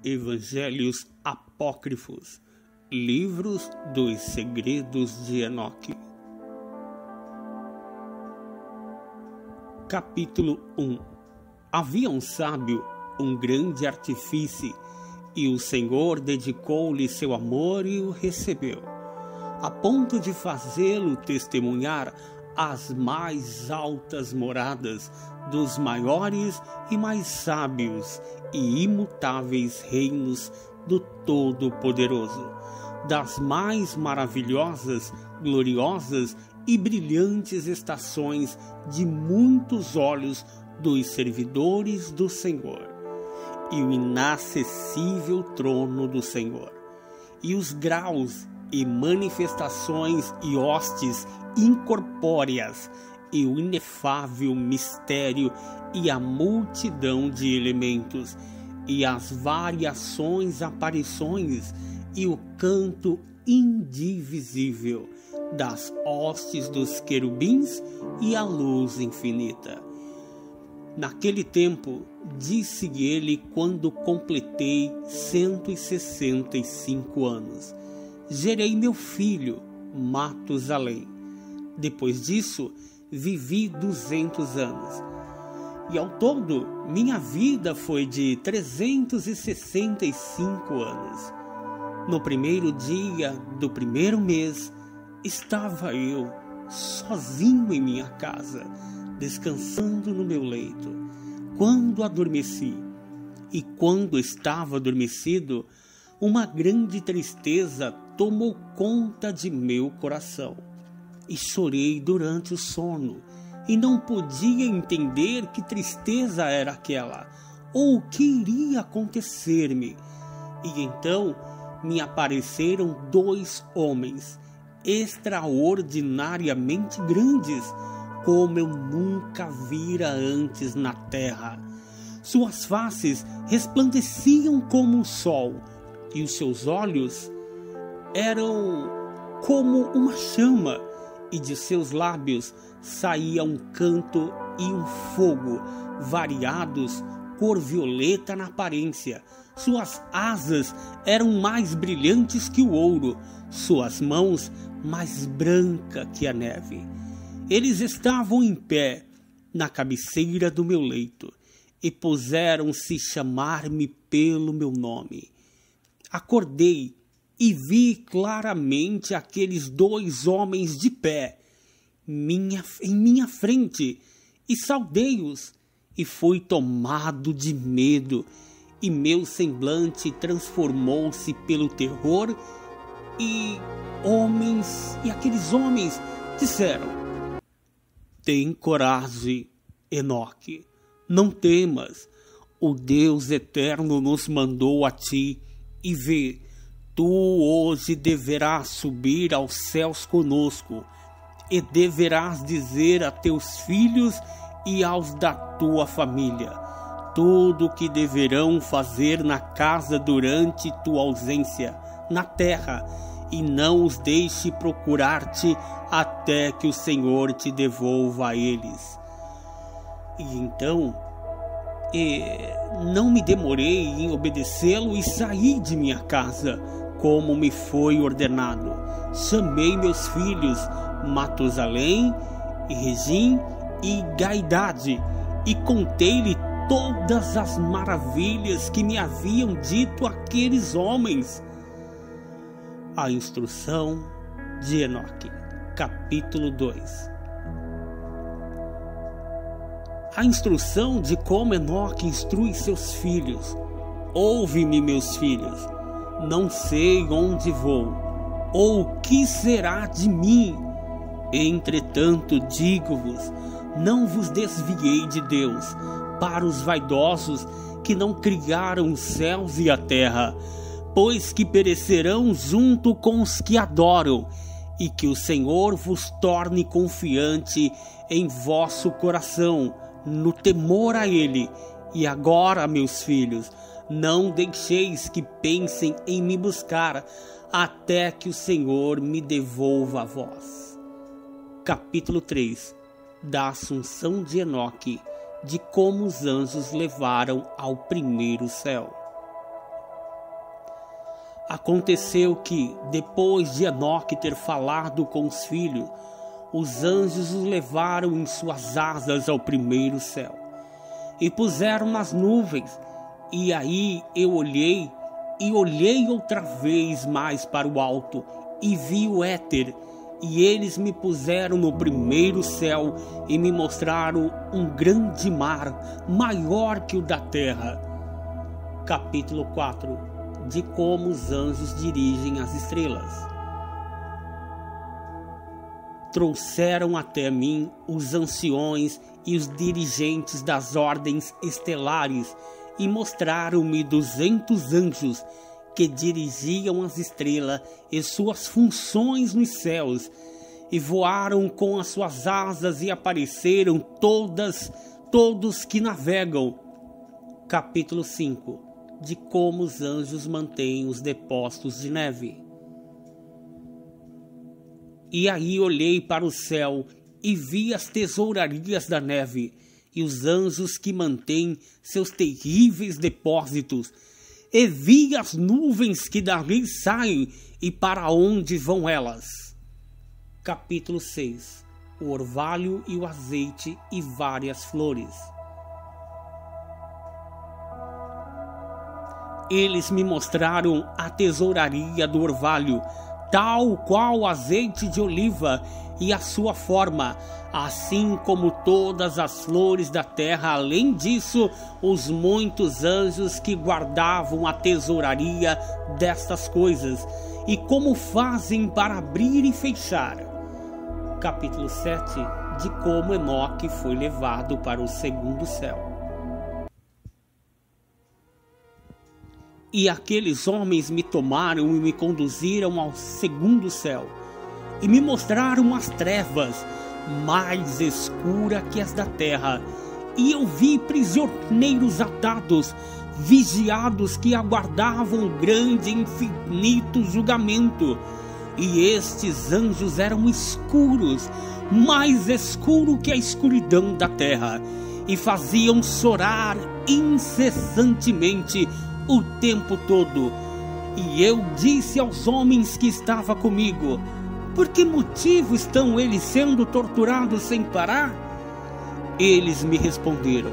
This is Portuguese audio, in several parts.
Evangelhos Apócrifos, Livros dos Segredos de Enoque. Capítulo 1. Havia um sábio, um grande artífice, e o Senhor dedicou-lhe seu amor e o recebeu, a ponto de fazê-lo testemunhar as mais altas moradas dos maiores e mais sábios e imutáveis reinos do Todo-Poderoso, das mais maravilhosas, gloriosas e brilhantes estações de muitos olhos dos servidores do Senhor, e o inacessível trono do Senhor, e os graus e manifestações e hostes incorpóreas, e o inefável mistério e a multidão de elementos, e as variações, aparições, e o canto indivisível das hostes dos querubins e a luz infinita. Naquele tempo, disse ele, quando completei 165 anos, gerei meu filho, Matusalém. Depois disso, vivi 200 anos. E ao todo, minha vida foi de 365 anos. No primeiro dia do primeiro mês, estava eu, sozinho em minha casa, descansando no meu leito, quando adormeci. E quando estava adormecido, uma grande tristeza tomou conta de meu coração. E chorei durante o sono, e não podia entender que tristeza era aquela, ou o que iria acontecer-me. E então me apareceram 2 homens, extraordinariamente grandes, como eu nunca vira antes na terra. Suas faces resplandeciam como o sol, e os seus olhos eram como uma chama, e de seus lábios saía um canto e um fogo, variados, cor violeta na aparência. Suas asas eram mais brilhantes que o ouro, suas mãos mais brancas que a neve. Eles estavam em pé na cabeceira do meu leito e puseram-se chamar-me pelo meu nome. Acordei e vi claramente aqueles 2 homens de pé em minha frente, e saudei-os, e fui tomado de medo, e meu semblante transformou-se pelo terror, e aqueles homens disseram: tem coragem, Enoque, não temas, o Deus eterno nos mandou a ti, e vê, tu hoje deverás subir aos céus conosco, e deverás dizer a teus filhos e aos da tua família tudo o que deverão fazer na casa durante tua ausência na terra, e não os deixe procurar-te até que o Senhor te devolva a eles. E então não me demorei em obedecê-lo e saí de minha casa, como me foi ordenado. Chamei meus filhos Matusalém, e Regim e Gaidade, e contei-lhe todas as maravilhas que me haviam dito aqueles homens. A instrução de Enoque, capítulo 2. A instrução de como Enoque instrui seus filhos. Ouve-me, meus filhos, não sei onde vou, ou o que será de mim. Entretanto, digo-vos, não vos desviei de Deus, para os vaidosos que não criaram os céus e a terra, pois que perecerão junto com os que adoram, e que o Senhor vos torne confiante em vosso coração, no temor a Ele. E agora, meus filhos, não deixeis que pensem em me buscar, até que o Senhor me devolva a vós. Capítulo 3. Da Assunção de Enoque, de como os anjos levaram ao primeiro céu. Aconteceu que, depois de Enoque ter falado com os filhos, os anjos os levaram em suas asas ao primeiro céu e puseram nas nuvens. E aí eu olhei outra vez mais para o alto e vi o éter. E eles me puseram no primeiro céu e me mostraram um grande mar, maior que o da terra. Capítulo 4. De como os anjos dirigem as estrelas. Trouxeram até mim os anciões e os dirigentes das ordens estelares e mostraram-me 200 anjos que dirigiam as estrelas e suas funções nos céus, e voaram com as suas asas e apareceram todos que navegam. Capítulo 5. De como os anjos mantêm os depósitos de neve. E aí olhei para o céu e vi as tesourarias da neve e os anjos que mantêm seus terríveis depósitos, e vi as nuvens que dali saem e para onde vão elas. Capítulo 6. O orvalho e o azeite e várias flores. Eles me mostraram a tesouraria do orvalho, tal qual o azeite de oliva e a sua forma, assim como todas as flores da terra. Além disso, os muitos anjos que guardavam a tesouraria destas coisas, e como fazem para abrir e fechar. Capítulo 7. De como Enoque foi levado para o segundo céu. E aqueles homens me tomaram e me conduziram ao segundo céu, e me mostraram as trevas, mais escuras que as da terra. E eu vi prisioneiros atados, vigiados, que aguardavam grande e infinito julgamento. E estes anjos eram escuros, mais escuro que a escuridão da terra, e faziam chorar incessantemente o tempo todo. E eu disse aos homens que estavam comigo: por que motivo estão eles sendo torturados sem parar? Eles me responderam: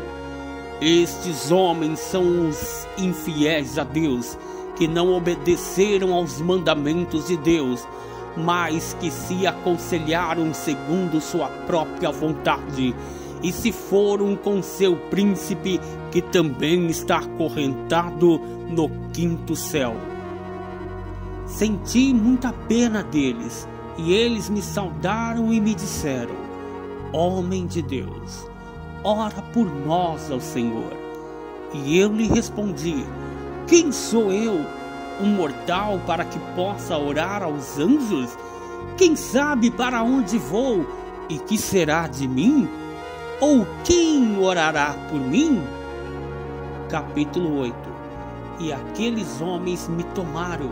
estes homens são os infiéis a Deus, que não obedeceram aos mandamentos de Deus, mas que se aconselharam segundo sua própria vontade, e se foram com seu príncipe, que também está acorrentado no quinto céu. Senti muita pena deles, e eles me saudaram e me disseram: homem de Deus, ora por nós ao Senhor. E eu lhe respondi: quem sou eu, um mortal, para que possa orar aos anjos? Quem sabe para onde vou e que será de mim? Ou quem orará por mim? Capítulo 8. E aqueles homens me tomaram.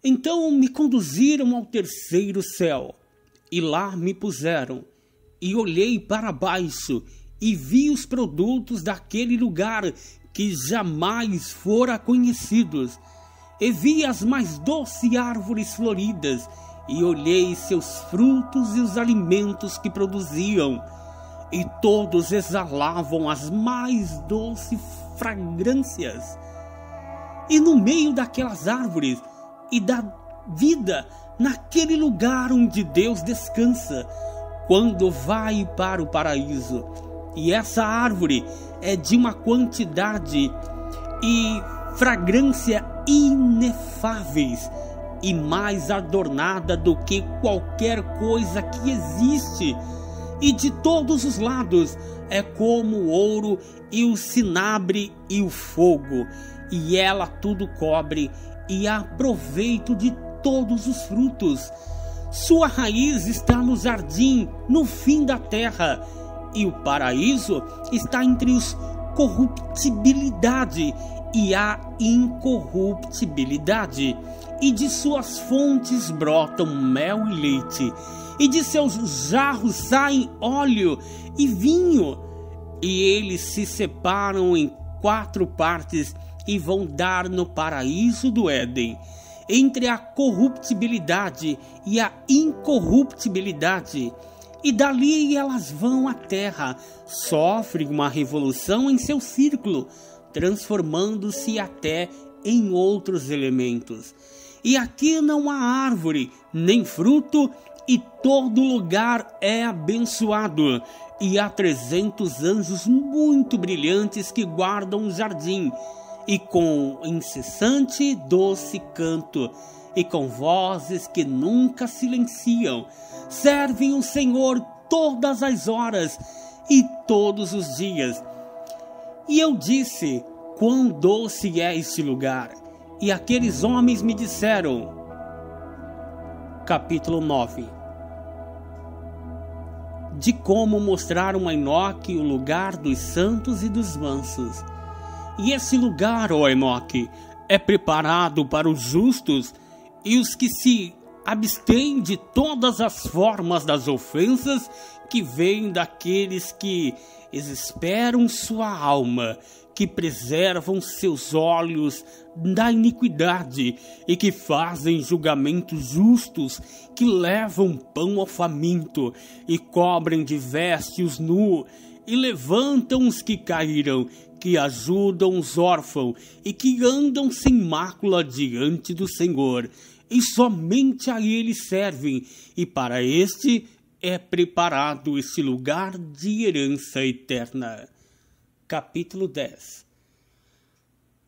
Então me conduziram ao terceiro céu, e lá me puseram. E olhei para baixo, e vi os produtos daquele lugar que jamais fora conhecidos. E vi as mais doces árvores floridas, e olhei seus frutos e os alimentos que produziam. E todos exalavam as mais doces fragrâncias. E no meio daquelas árvores e da vida, naquele lugar onde Deus descansa, quando vai para o paraíso. E essa árvore é de uma quantidade e fragrância inefáveis, e mais adornada do que qualquer coisa que existe. E de todos os lados é como o ouro e o cinabre e o fogo, e ela tudo cobre, e há proveito de todos os frutos. Sua raiz está no jardim, no fim da terra, e o paraíso está entre os corruptibilidade e a incorruptibilidade. E de suas fontes brotam mel e leite, e de seus jarros saem óleo e vinho. E eles se separam em 4 partes, e vão dar no paraíso do Éden, entre a corruptibilidade e a incorruptibilidade. E dali elas vão à terra, sofrem uma revolução em seu círculo, transformando-se até em outros elementos. E aqui não há árvore, nem fruto, e todo lugar é abençoado. E há 300 anjos muito brilhantes que guardam o jardim, e com incessante e doce canto, e com vozes que nunca silenciam, servem o Senhor todas as horas e todos os dias. E eu disse: quão doce é este lugar! E aqueles homens me disseram. Capítulo 9. De como mostraram a Enoque o lugar dos santos e dos mansos. E esse lugar, ó Enoque, é preparado para os justos e os que se abstêm de todas as formas das ofensas que vêm daqueles que esperam sua alma, que preservam seus olhos da iniquidade e que fazem julgamentos justos, que levam pão ao faminto e cobrem de veste os nus e levantam os que caíram, que ajudam os órfãos e que andam sem mácula diante do Senhor, e somente a ele servem, e para este é preparado esse lugar de herança eterna. Capítulo 10.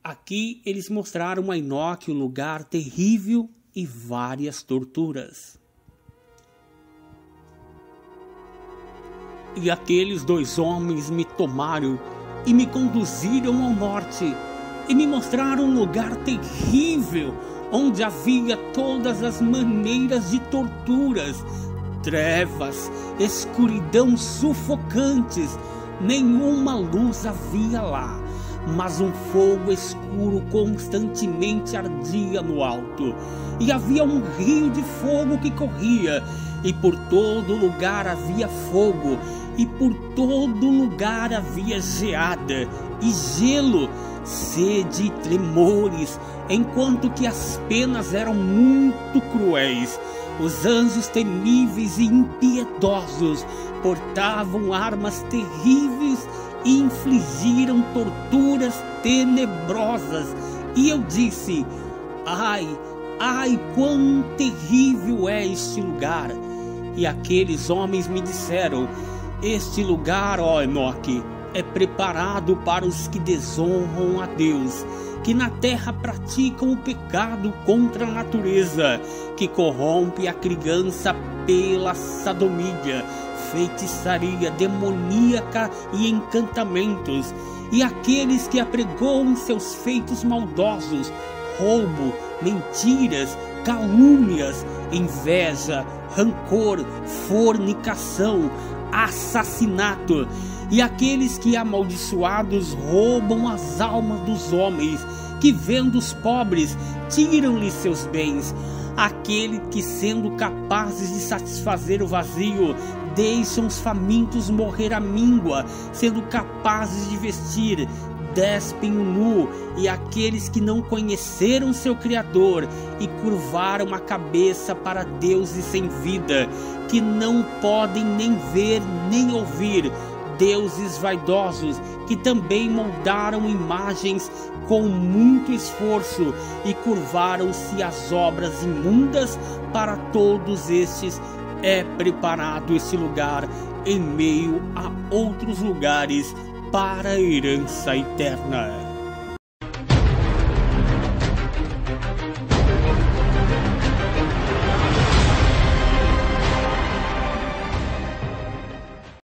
Aqui eles mostraram a Enoque um lugar terrível e várias torturas. E aqueles 2 homens me tomaram e me conduziram ao norte, e me mostraram um lugar terrível, onde havia todas as maneiras de torturas, trevas, escuridão sufocantes, nenhuma luz havia lá, mas um fogo escuro constantemente ardia no alto, e havia um rio de fogo que corria, e por todo lugar havia fogo, e por todo lugar havia geada e gelo, sede e tremores, enquanto que as penas eram muito cruéis. Os anjos temíveis e impiedosos portavam armas terríveis e infligiram torturas tenebrosas. E eu disse: ai, ai, quão terrível é este lugar! E aqueles homens me disseram: este lugar, ó Enoque, é preparado para os que desonram a Deus, que na terra praticam o pecado contra a natureza, que corrompe a criança pela sodomia, feitiçaria demoníaca e encantamentos, e aqueles que apregoam seus feitos maldosos, roubo, mentiras, calúnias, inveja, rancor, fornicação, assassinato, e aqueles que amaldiçoados roubam as almas dos homens, que vendo os pobres tiram-lhes seus bens, aquele que sendo capazes de satisfazer o vazio deixam os famintos morrer à míngua, sendo capazes de vestir despem o nu, e aqueles que não conheceram seu Criador e curvaram a cabeça para deuses sem vida, que não podem nem ver nem ouvir, deuses vaidosos, que também moldaram imagens com muito esforço e curvaram-se às obras imundas. Para todos estes é preparado esse lugar em meio a outros lugares para a herança eterna.